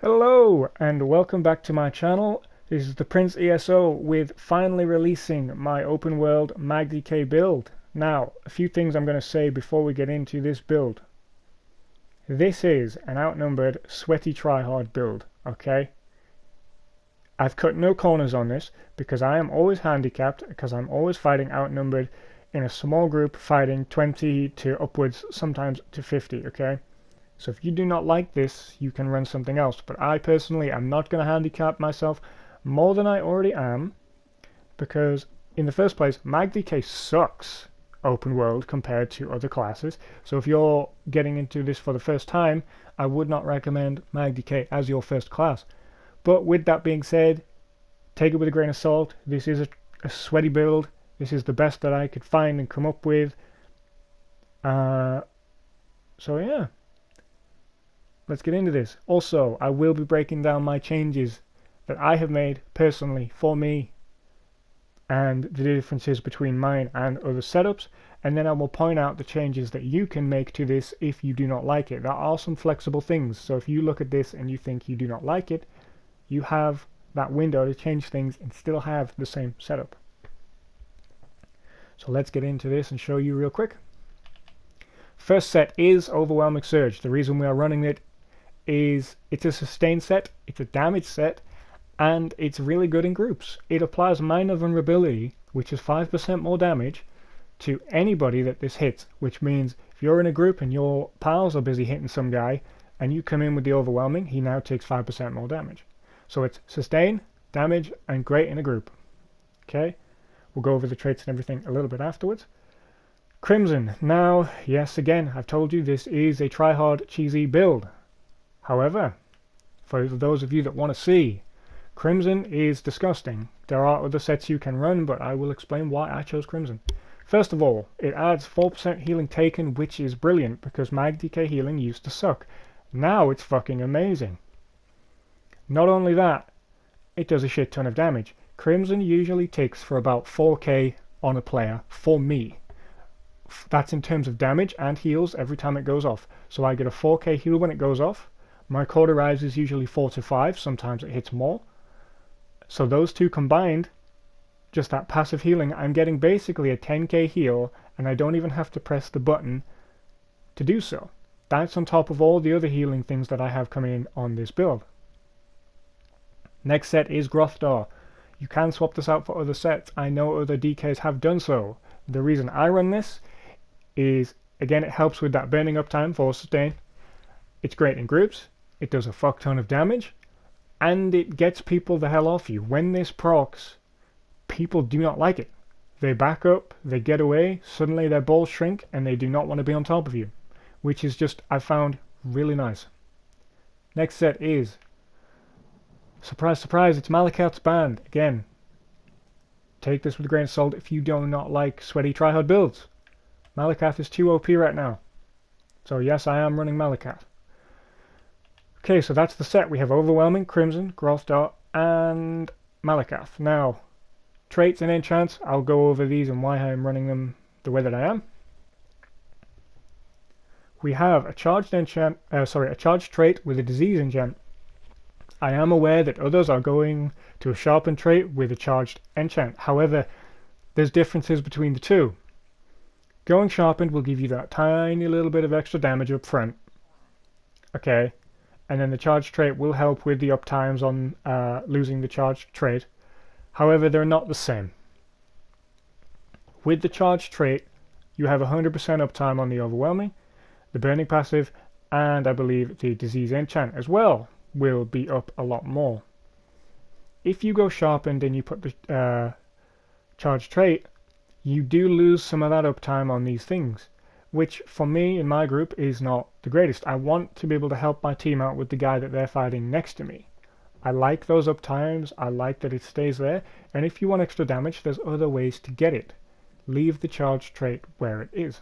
Hello and welcome back to my channel. This is the Prince ESO with finally releasing my open world MagDk build. Now, a few things I'm going to say before we get into this build. This is an outnumbered, sweaty tryhard build, okay? I've cut no corners on this because I am always handicapped, because I'm always fighting outnumbered in a small group, fighting 20 to upwards, sometimes to 50, okay? So if you do not like this, you can run something else. But I personally am not going to handicap myself more than I already am, because in the first place, MagDk sucks open world compared to other classes. So if you're getting into this for the first time, I would not recommend MagDk as your first class. But with that being said, take it with a grain of salt. This is a sweaty build. This is the best that I could find and come up with. So yeah. Let's get into this. Also, I will be breaking down my changes that I have made personally for me and the differences between mine and other setups, and then I will point out the changes that you can make to this if you do not like it. There are some flexible things, so if you look at this and you think you do not like it, you have that window to change things and still have the same setup. So let's get into this and show you real quick. First set is Overwhelming Surge. The reason we are running it is it's a sustain set, it's a damage set, and it's really good in groups. It applies minor vulnerability, which is 5% more damage, to anybody that this hits, which means if you're in a group and your pals are busy hitting some guy, and you come in with the Overwhelming, he now takes 5% more damage. So it's sustain, damage, and great in a group. Okay, we'll go over the traits and everything a little bit afterwards. Crimson. Now, yes, again, I've told you this is a tryhard cheesy build. However, for those of you that want to see, Crimson is disgusting. There are other sets you can run, but I will explain why I chose Crimson. First of all, it adds 4% healing taken, which is brilliant because MagDk healing used to suck. Now it's fucking amazing. Not only that, it does a shit ton of damage. Crimson usually ticks for about 4k on a player, for me. That's in terms of damage and heals every time it goes off. So I get a 4k heal when it goes off. My cauterize is usually 4 to 5, sometimes it hits more. So those two combined, just that passive healing, I'm getting basically a 10k heal, and I don't even have to press the button to do so. That's on top of all the other healing things that I have coming in on this build. Next set is Grothdar. You can swap this out for other sets. I know other DKs have done so. The reason I run this is, again, it helps with that burning uptime for sustain. It's great in groups. It does a fuck ton of damage, and it gets people the hell off you. When this procs, people do not like it. They back up, they get away, suddenly their balls shrink, and they do not want to be on top of you, which is just, I found, really nice. Next set is, surprise, surprise, it's Markarth's band. Again, take this with a grain of salt if you do not like sweaty tryhard builds. Markarth is too OP right now. So yes, I am running Markarth. Okay, so that's the set. We have Overwhelming, Crimson, Grothdar, and Markarth. Now, traits and enchants, I'll go over these and why I'm running them the way that I am. We have a charged a charged trait with a disease enchant. I am aware that others are going to a sharpened trait with a charged enchant. However, there's differences between the two. Going sharpened will give you that tiny little bit of extra damage up front. Okay. And then the charged trait will help with the uptimes on losing the charged trait. However, they're not the same. With the charged trait, you have 100% uptime on the Overwhelming, the burning passive, and I believe the disease enchant as well will be up a lot more. If you go sharpened and you put the charged trait, you do lose some of that uptime on these things, which for me in my group is not the greatest. I want to be able to help my team out with the guy that they're fighting next to me. I like those uptimes, I like that it stays there, and if you want extra damage, there's other ways to get it. Leave the charged trait where it is.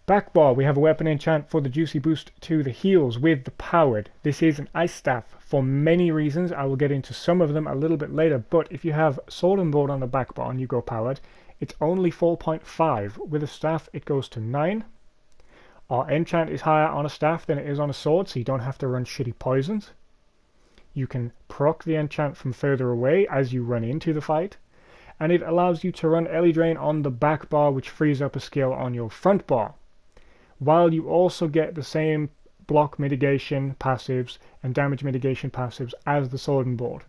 Backbar, we have a weapon enchant for the juicy boost to the heals with the powered. This is an ice staff for many reasons. I will get into some of them a little bit later, but if you have sword and board on the backbar and you go powered, it's only 4.5. With a staff, it goes to 9. Our enchant is higher on a staff than it is on a sword, so you don't have to run shitty poisons. You can proc the enchant from further away as you run into the fight. And it allows you to run Ellie Drain on the back bar, which frees up a skill on your front bar. While you also get the same block mitigation passives and damage mitigation passives as the sword and board.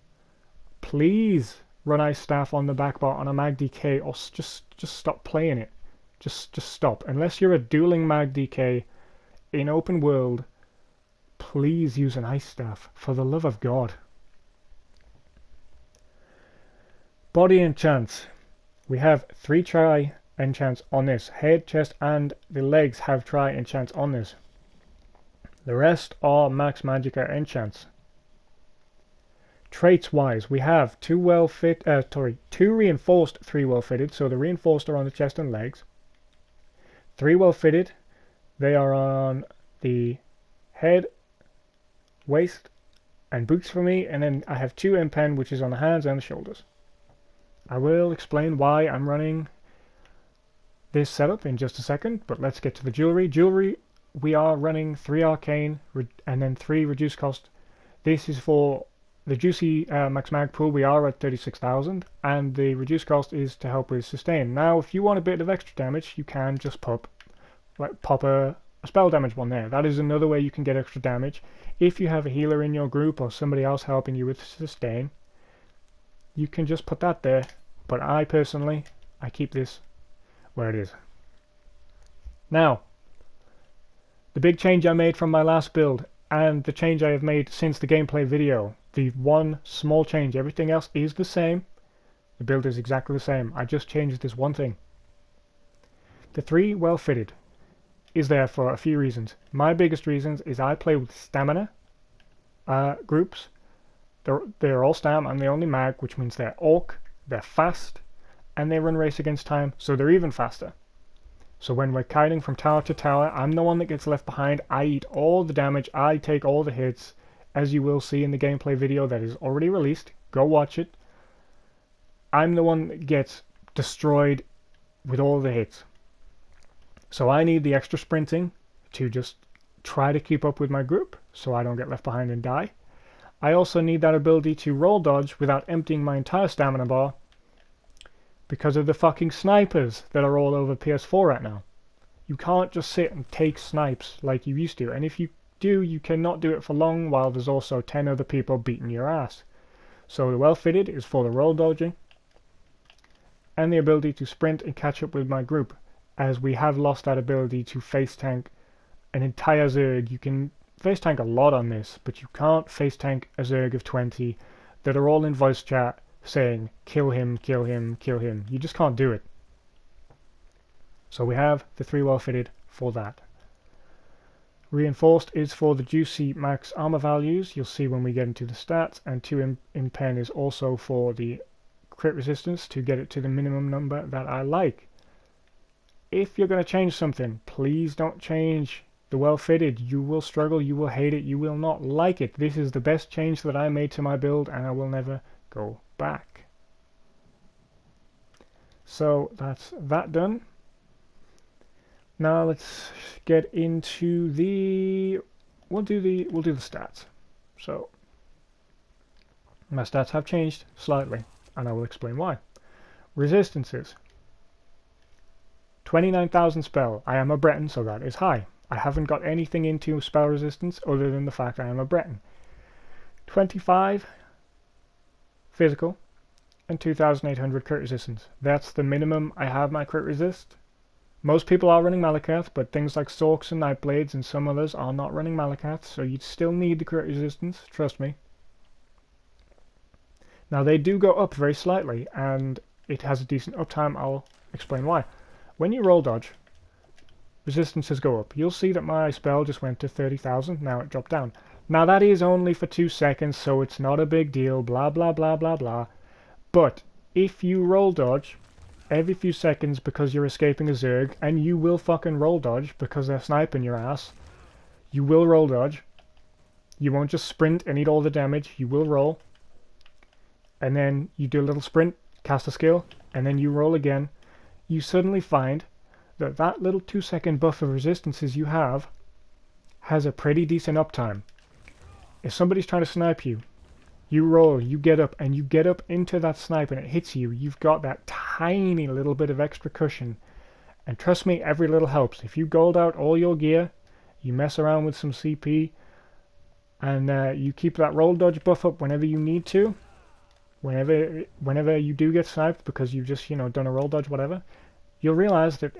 Please run Ice Staff on the back bar on a MagDk, or just stop playing it. Just stop. Unless you're a dueling MagDk in open world, please use an Ice Staff, for the love of God. Body enchants. We have 3 tri enchants on this. Head, chest, and the legs have tri enchants on this. The rest are max magicka enchants. Traits wise, we have 2 reinforced, 3 well fitted, so the reinforced are on the chest and legs. 3 well fitted, they are on the head, waist, and boots for me, and then I have 2 impen, which is on the hands and the shoulders. I will explain why I'm running this setup in just a second, but let's get to the jewelry. Jewelry, we are running 3 arcane and then 3 reduced cost. This is for the juicy max mag pool. We are at 36,000, and the reduced cost is to help with sustain. Now, if you want a bit of extra damage, you can just pop a spell damage one there. That is another way you can get extra damage. If you have a healer in your group or somebody else helping you with sustain, you can just put that there. But I personally, I keep this where it is. Now, the big change I made from my last build, and the change I have made since the gameplay video, the one small change, everything else is the same. The build is exactly the same. I just changed this one thing. The 3 well fitted is there for a few reasons. My biggest reasons is I play with stamina groups. They're all stam. I'm the only mag, which means they're orc, they're fast, and they run race against time, so they're even faster. So when we're kiting from tower to tower, I'm the one that gets left behind. I eat all the damage, I take all the hits, as you will see in the gameplay video that is already released. Go watch it. I'm the one that gets destroyed with all the hits. So I need the extra sprinting to just try to keep up with my group, so I don't get left behind and die. I also need that ability to roll dodge without emptying my entire stamina bar, because of the fucking snipers that are all over PS4 right now. You can't just sit and take snipes like you used to, and if you do, you cannot do it for long while there's also 10 other people beating your ass. So the well fitted is for the roll dodging, and the ability to sprint and catch up with my group, as we have lost that ability to face tank an entire Zerg. You can face tank a lot on this, but you can't face tank a Zerg of 20 that are all in voice chat saying kill him, kill him, kill him. You just can't do it. So we have the 3 well fitted for that. Reinforced is for the juicy max armor values, you'll see when we get into the stats, and 2 impen is also for the crit resistance to get it to the minimum number that I like. If you're going to change something, please don't change the well fitted. You will struggle, you will hate it, you will not like it. This is the best change that I made to my build, and I will never go back. So that's that done. Now let's get into the we'll do the stats. So my stats have changed slightly, and I will explain why. Resistances. 29,000 spell. I am a Breton, so that is high. I haven't got anything into spell resistance other than the fact I am a Breton. 25 physical and 2,800 crit resistance. That's the minimum I have my crit resist. Most people are running Markarth, but things like Sorks and Nightblades and some others are not running Markarth, so you still need the crit resistance, trust me. Now they do go up very slightly, and it has a decent uptime. I'll explain why. When you roll dodge, resistances go up. You'll see that my spell just went to 30,000, now it dropped down. Now that is only for 2 seconds, so it's not a big deal, blah blah blah blah blah. But if you roll dodge every few seconds because you're escaping a Zerg, and you will fucking roll dodge because they're sniping your ass, you will roll dodge. You won't just sprint and eat all the damage, you will roll. And then you do a little sprint, cast a skill, and then you roll again. You suddenly find that that little 2-second buff of resistances you have has a pretty decent uptime. If somebody's trying to snipe you, you roll, you get up, and you get up into that snipe and it hits you, you've got that tiny little bit of extra cushion. And trust me, every little helps. If you gold out all your gear, you mess around with some CP, and you keep that roll dodge buff up whenever you need to, whenever you do get sniped because you've just, done a roll dodge, whatever, you'll realize that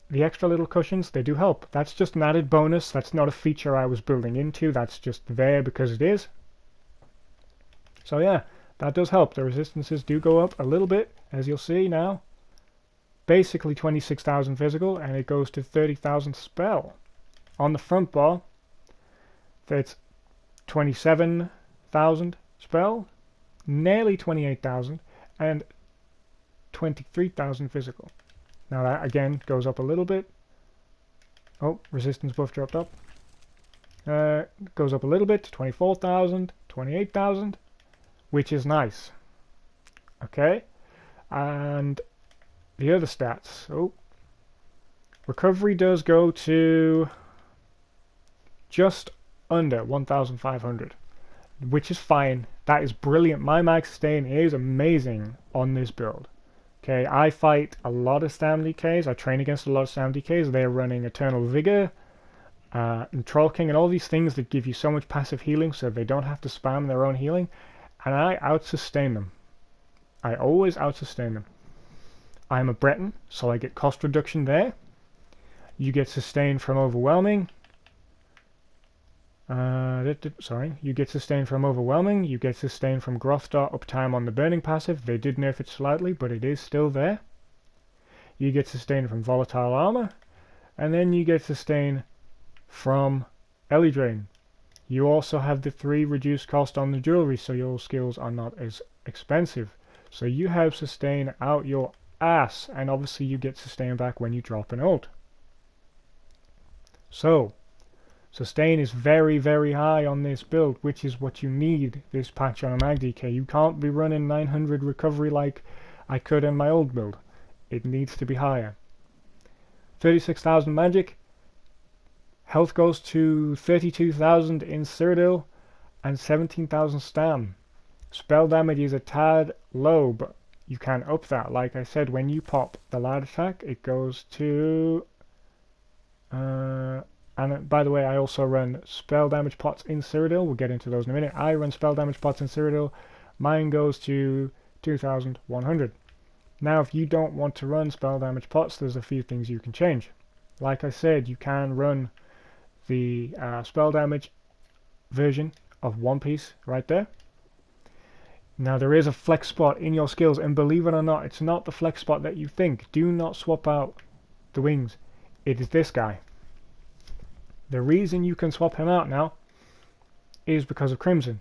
the extra little cushions, they do help. That's just an added bonus. That's not a feature I was building into. That's just there because it is. So yeah, that does help. The resistances do go up a little bit, as you'll see now. Basically 26,000 physical, and it goes to 30,000 spell. On the front bar, that's 27,000 spell, nearly 28,000, and 23,000 physical. Now that again goes up a little bit. Oh, resistance buff dropped up. Goes up a little bit to 24,000, 28,000, which is nice. Okay, and the other stats. Oh, recovery does go to just under 1,500, which is fine. That is brilliant. My mag sustain is amazing on this build. Okay, I fight a lot of StamDKs. I train against a lot of StamDKs. They're running Eternal Vigor and Troll King and all these things that give you so much passive healing so they don't have to spam their own healing. And I out-sustain them. I always out-sustain them. I'm a Breton, so I get cost reduction there. You get sustain from overwhelming. You get sustain from overwhelming. You get sustain from Grofstar uptime on the burning passive. They did nerf it slightly, but it is still there. You get sustain from volatile armor, and then you get sustain from Ellie Drain. You also have the 3 reduced cost on the jewelry, so your skills are not as expensive. So you have sustain out your ass, and obviously you get sustain back when you drop an ult. So sustain is very, very high on this build, which is what you need this patch on a MagDk. You can't be running 900 recovery like I could in my old build. It needs to be higher. 36,000 magic. Health goes to 32,000 in Cyrodiil and 17,000 stam. Spell damage is a tad low, but you can up that. Like I said, when you pop the light attack, it goes to... and by the way, I also run spell damage pots in Cyrodiil. We'll get into those in a minute. I run spell damage pots in Cyrodiil. Mine goes to 2,100. Now, if you don't want to run spell damage pots, there's a few things you can change. Like I said, you can run the spell damage version of One Piece right there. Now, there is a flex spot in your skills, and believe it or not, it's not the flex spot that you think. Do not swap out the wings. It is this guy. The reason you can swap him out now is because of Crimson.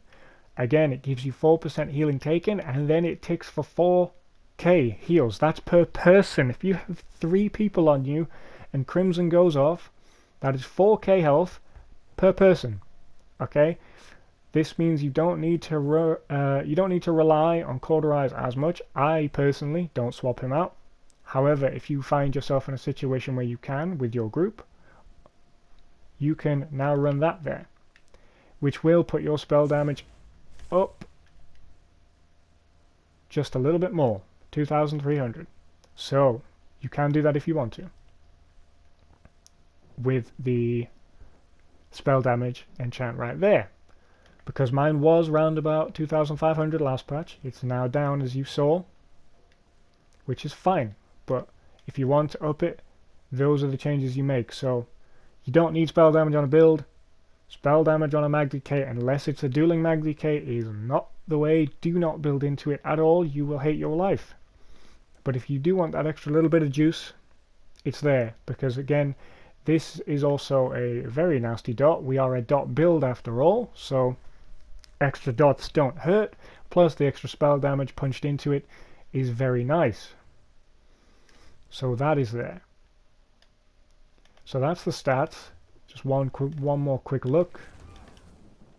Again, it gives you 4% healing taken, and then it ticks for 4k heals. That's per person. If you have 3 people on you and Crimson goes off, that is 4k health per person. Okay, this means you don't need to rely on Cauterize as much. I personally don't swap him out. However, if you find yourself in a situation where you can with your group, you can now run that there, which will put your spell damage up just a little bit more, 2,300. So you can do that if you want to with the spell damage enchant right there, because mine was round about 2,500 last patch. It's now down, as you saw, which is fine, but if you want to up it, those are the changes you make. So you don't need spell damage on a build. Spell damage on a MagDk, unless it's a dueling MagDk, is not the way. Do not build into it at all. You will hate your life. But if you do want that extra little bit of juice, it's there. Because again, this is also a very nasty dot. We are a dot build after all, so extra dots don't hurt. Plus the extra spell damage punched into it is very nice. So that is there. So that's the stats. Just one more quick look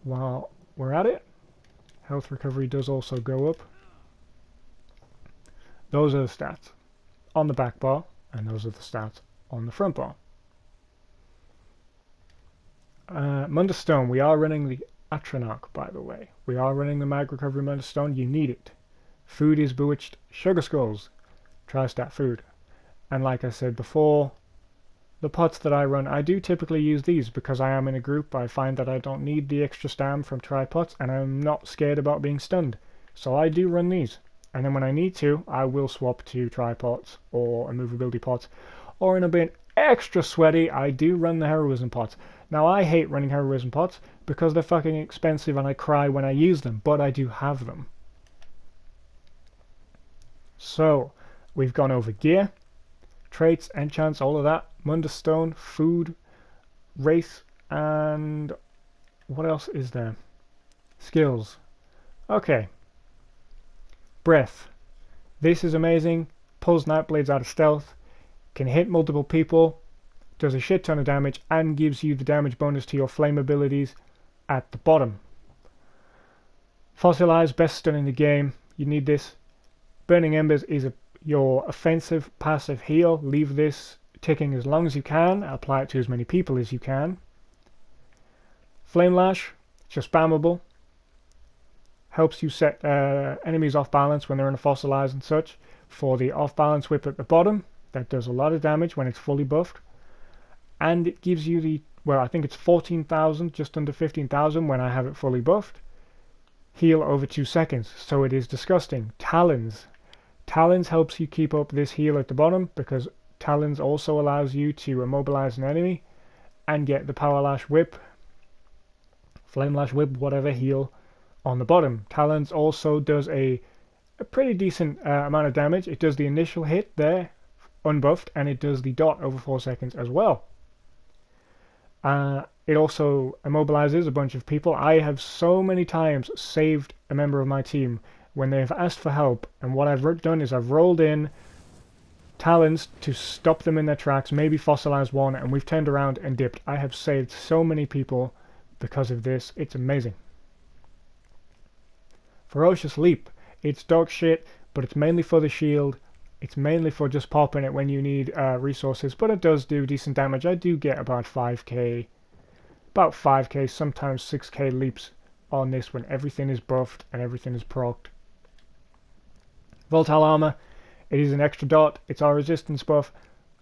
while we're at it. Health recovery does also go up. Those are the stats on the back bar, and those are the stats on the front bar. Mundus Stone, we are running the Atronach, by the way. We are running the Mag Recovery Mundus Stone. You need it. Food is bewitched. Sugar Skulls. Tri-stat food. And like I said before, the pots that I run, I do typically use these because I am in a group. I find that I don't need the extra stam from tri-pots, and I'm not scared about being stunned. So I do run these. And then when I need to, I will swap to tri-pots or immovability pots. Or in a bit extra sweaty, I do run the heroism pots. Now I hate running heroism pots because they're fucking expensive and I cry when I use them, but I do have them. So, we've gone over gear, traits, enchants, all of that, Mundus Stone, food, race, and what else is there? Skills. Okay. Breath. This is amazing. Pulls Nightblades out of stealth, can hit multiple people, does a shit ton of damage, and gives you the damage bonus to your flame abilities at the bottom. Fossilize, best stun in the game. You need this. Burning Embers is your offensive passive heal. Leave this ticking as long as you can. Apply it to as many people as you can. Flame Lash, just spammable. Helps you set enemies off balance when they're in a fossilize and such. For the off balance whip at the bottom, that does a lot of damage when it's fully buffed. And it gives you the, well, I think it's 14,000, just under 15,000 when I have it fully buffed. Heal over 2 seconds, so it is disgusting. Talons. Talons helps you keep up this heal at the bottom because Talons also allows you to immobilize an enemy and get the Power Lash Whip, Flame Lash Whip, whatever heal on the bottom. Talons also does a pretty decent amount of damage. It does the initial hit there, unbuffed, and it does the dot over 4 seconds as well. It also immobilizes a bunch of people. I have so many times saved a member of my team when they've asked for help, and what I've done is I've rolled in Talons to stop them in their tracks, maybe fossilize one, and we've turned around and dipped. I have saved so many people because of this. It's amazing. Ferocious Leap. It's dog shit, but it's mainly for the shield. It's mainly for just popping it when you need resources, but it does do decent damage. I do get about 5k, sometimes 6k leaps on this when everything is buffed and everything is procced. Volatile Armor. It is an extra dot, it's our resistance buff,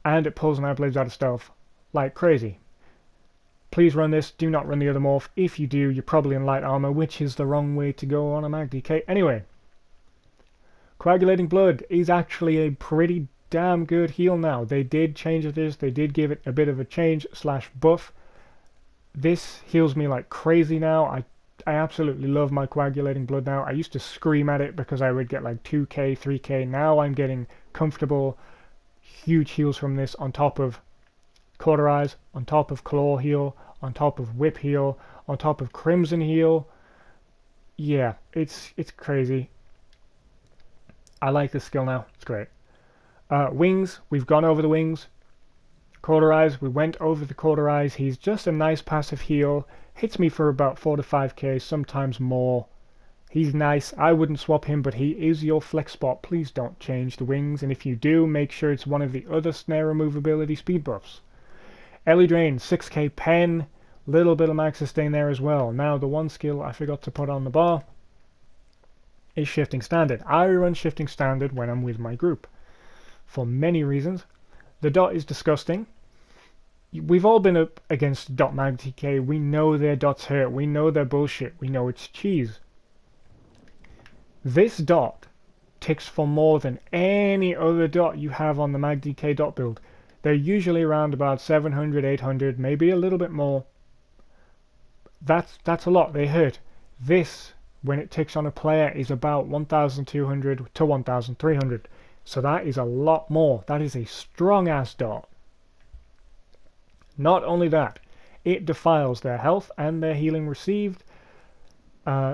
and it pulls Nightblades out of stealth like crazy. Please run this, do not run the other morph. If you do, you're probably in light armor, which is the wrong way to go on a MagDk. Anyway, Coagulating Blood is actually a pretty damn good heal now. They did change this, they did give it a bit of a change / buff. This heals me like crazy now. I absolutely love my Coagulating Blood now. I used to scream at it because I would get like 2k, 3k. Now I'm getting comfortable. Huge heals from this on top of Cauterize, on top of Claw heal, on top of Whip heal, on top of Crimson heal. Yeah, it's crazy. I like this skill now. It's great. Wings, we've gone over the wings. Cauterize, we went over the Cauterize. He's just a nice passive heal. Hits me for about 4 to 5k, sometimes more. He's nice. I wouldn't swap him, but he is your flex spot. Please don't change the wings, and if you do, make sure it's one of the other snare removability speed buffs. Ellie Drain, 6k pen. Little bit of mag sustain there as well. Now, the one skill I forgot to put on the bar is Shifting Standard. I run Shifting Standard when I'm with my group for many reasons. The dot is disgusting. We've all been up against dot MagDk. We know their dots hurt. We know they're bullshit. We know it's cheese. This dot ticks for more than any other dot you have on the MagDk dot build. They're usually around about 700, 800, maybe a little bit more. That's a lot. They hurt. This, when it ticks on a player, is about 1,200 to 1,300. So that is a lot more. That is a strong-ass dot. Not only that, it defiles their health and their healing received.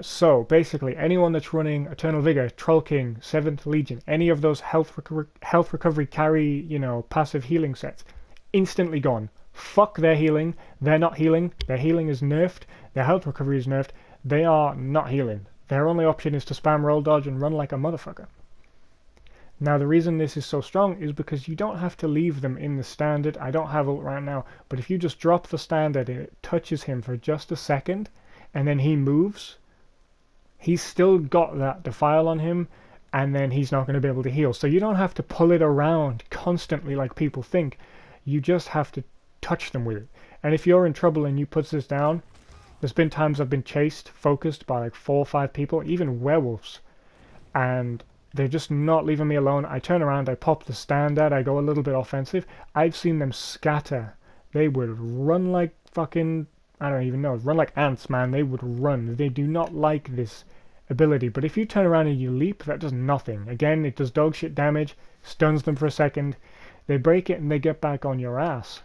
So basically, anyone that's running Eternal Vigor, Troll King, 7th Legion, any of those health recovery carry, passive healing sets, instantly gone. Fuck their healing. They're not healing. Their healing is nerfed. Their health recovery is nerfed. They are not healing. Their only option is to spam roll dodge and run like a motherfucker. Now the reason this is so strong is because you don't have to leave them in the standard. I don't have ult right now, but if you just drop the standard and it touches him for just a second and then he moves, he's still got that defile on him, and then he's not going to be able to heal. So you don't have to pull it around constantly like people think. You just have to touch them with it. And if you're in trouble and you put this down, there's been times I've been chased, focused by like 4 or 5 people, even werewolves, and they're just not leaving me alone. I turn around, I pop the standard, I go a little bit offensive. I've seen them scatter. They would run like fucking, I don't even know, run like ants, man. They would run. They do not like this ability. But if you turn around and you leap, that does nothing. Again, it does dog shit damage, stuns them for a second. They break it and they get back on your ass.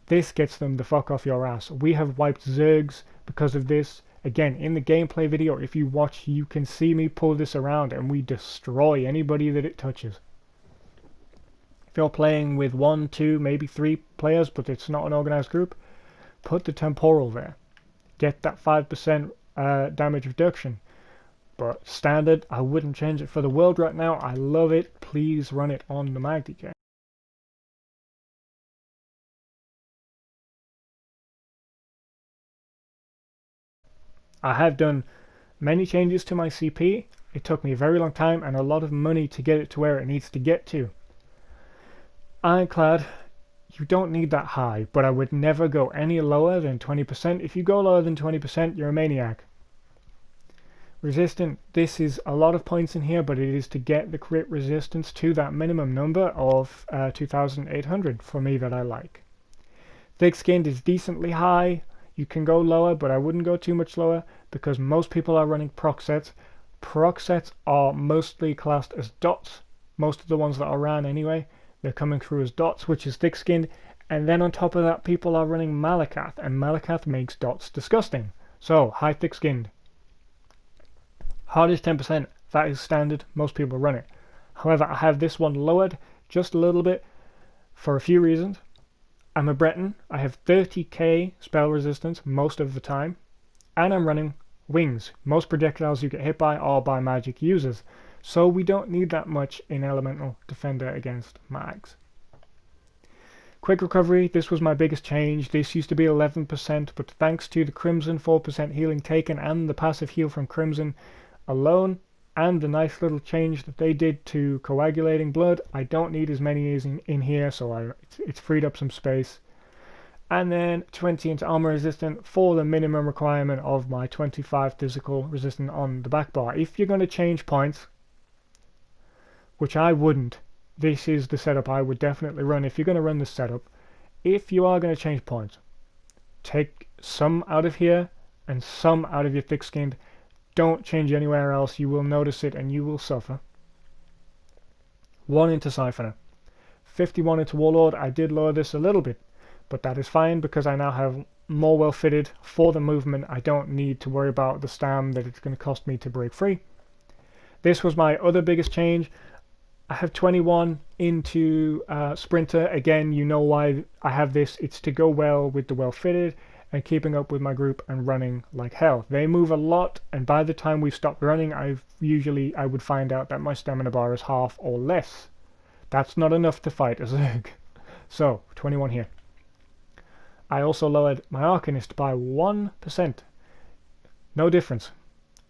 This gets them the fuck off your ass. We have wiped Zergs because of this. Again, in the gameplay video, if you watch, you can see me pull this around and we destroy anybody that it touches. If you're playing with 1, 2, maybe 3 players, but it's not an organized group, put the temporal there. Get that 5% damage reduction. But standard, I wouldn't change it for the world right now. I love it. Please run it on the MagDk. I have done many changes to my CP. It took me a very long time and a lot of money to get it to where it needs to get to. Ironclad, you don't need that high, but I would never go any lower than 20%. If you go lower than 20%, you're a maniac. Resistant, this is a lot of points in here, but it is to get the crit resistance to that minimum number of 2,800 for me that I like. Thick-skinned is decently high. You can go lower, but I wouldn't go too much lower because most people are running proc sets. Proc sets are mostly classed as dots. Most of the ones that are ran anyway, they're coming through as dots, which is thick-skinned. And then on top of that, people are running Markarth, and Markarth makes dots disgusting. So, high thick-skinned. Hard is 10%. That is standard. Most people run it. However, I have this one lowered just a little bit for a few reasons. I'm a Breton, I have 30k spell resistance most of the time, and I'm running wings. Most projectiles you get hit by are by magic users, so we don't need that much in Elemental Defender against mags. Quick recovery, this was my biggest change. This used to be 11%, but thanks to the Crimson 4% healing taken and the passive heal from Crimson alone, and the nice little change that they did to coagulating blood, I don't need as many as in here, so it's freed up some space. And then 20 into armor resistant for the minimum requirement of my 25 physical resistant on the backbar. If you're going to change points, which I wouldn't, this is the setup I would definitely run. If you're going to run this setup, if you are going to change points, take some out of here and some out of your thick-skinned. Don't change anywhere else, you will notice it and you will suffer. 1 into Siphoner. 51 into Warlord, I did lower this a little bit, but that is fine because I now have more well fitted for the movement. I don't need to worry about the stam that it's going to cost me to break free. This was my other biggest change. I have 21 into Sprinter. Again, you know why I have this. It's to go well with the well fitted and keeping up with my group and running like hell. They move a lot, and by the time we've stopped running, I would find out that my stamina bar is half or less. That's not enough to fight a Zerg. So, 21 here. I also lowered my Arcanist by 1%. No difference.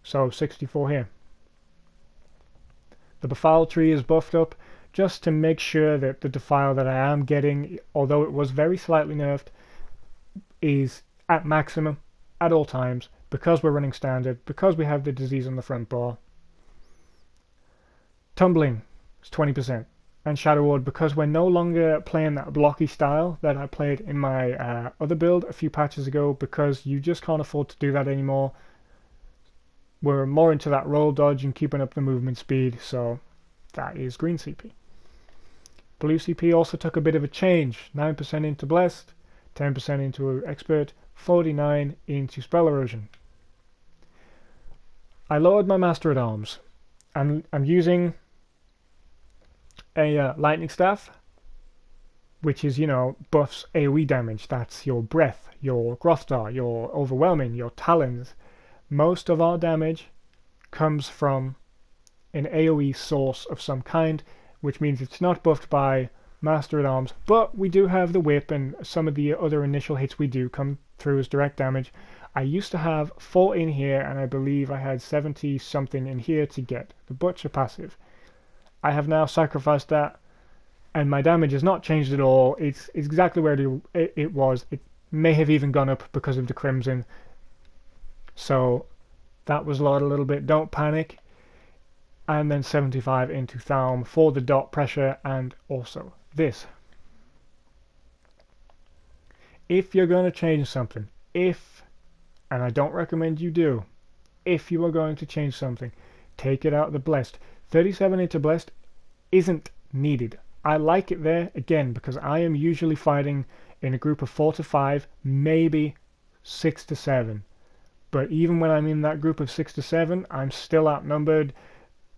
So, 64 here. The Defile tree is buffed up just to make sure that the Defile that I am getting, although it was very slightly nerfed, is at maximum at all times because we're running standard, because we have the disease on the front bar. Tumbling is 20%, and Shadow Ward because we're no longer playing that blocky style that I played in my other build a few patches ago, because you just can't afford to do that anymore. We're more into that roll dodge and keeping up the movement speed, so that is green CP. Blue CP also took a bit of a change, 9% into Blessed, 10% into Expert, 49 into Spell Erosion. I lowered my Master at Arms, and I'm using a Lightning Staff, which is, you know, buffs AoE damage. That's your Breath, your Grothdar, your Overwhelming, your Talons. Most of our damage comes from an AoE source of some kind. which means it's not buffed by Master at Arms, but we do have the whip, and some of the other initial hits we do come through as direct damage. I used to have 4 in here, and I believe I had 70 something in here to get the Butcher passive. I have now sacrificed that, and my damage has not changed at all. It's exactly where it was. It may have even gone up because of the Crimson. So that was lowered a little bit. Don't panic. And then 75 into Thalm for the dot pressure, and also this. If you're going to change something, and I don't recommend you do, if you are going to change something, take it out of the Blessed. 37 into Blessed isn't needed. I like it there, again, because I am usually fighting in a group of 4 to 5, maybe 6 to 7. But even when I'm in that group of 6 to 7, I'm still outnumbered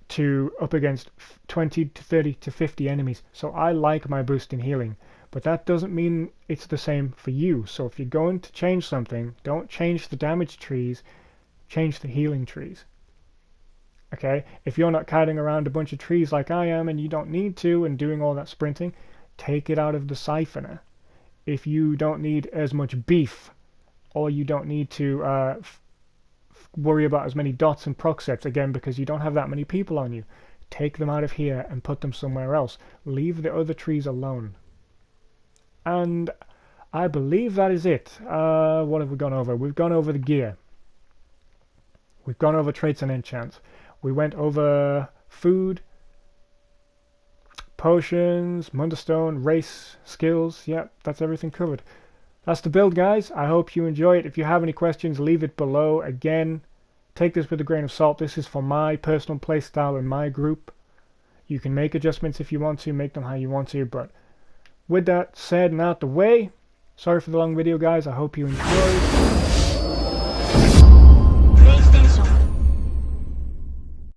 to up against 20 to 30 to 50 enemies. So I like my boost in healing. But that doesn't mean it's the same for you. So if you're going to change something, don't change the damage trees, change the healing trees. Okay? If you're not carrying around a bunch of trees like I am, and you don't need to, and doing all that sprinting, take it out of the siphoner. If you don't need as much beef, or you don't need to worry about as many dots and proc sets, again, because you don't have that many people on you, take them out of here and put them somewhere else. Leave the other trees alone. And I believe that is it. What have we gone over? We've gone over the gear. We've gone over traits and enchants. We went over food, potions, Mundustone, race, skills. Yep, that's everything covered. That's the build, guys. I hope you enjoy it. If you have any questions, leave it below. Again, take this with a grain of salt. This is for my personal playstyle in my group. You can make adjustments if you want to, make them how you want to, but with that said and out the way, sorry for the long video, guys. I hope you enjoyed.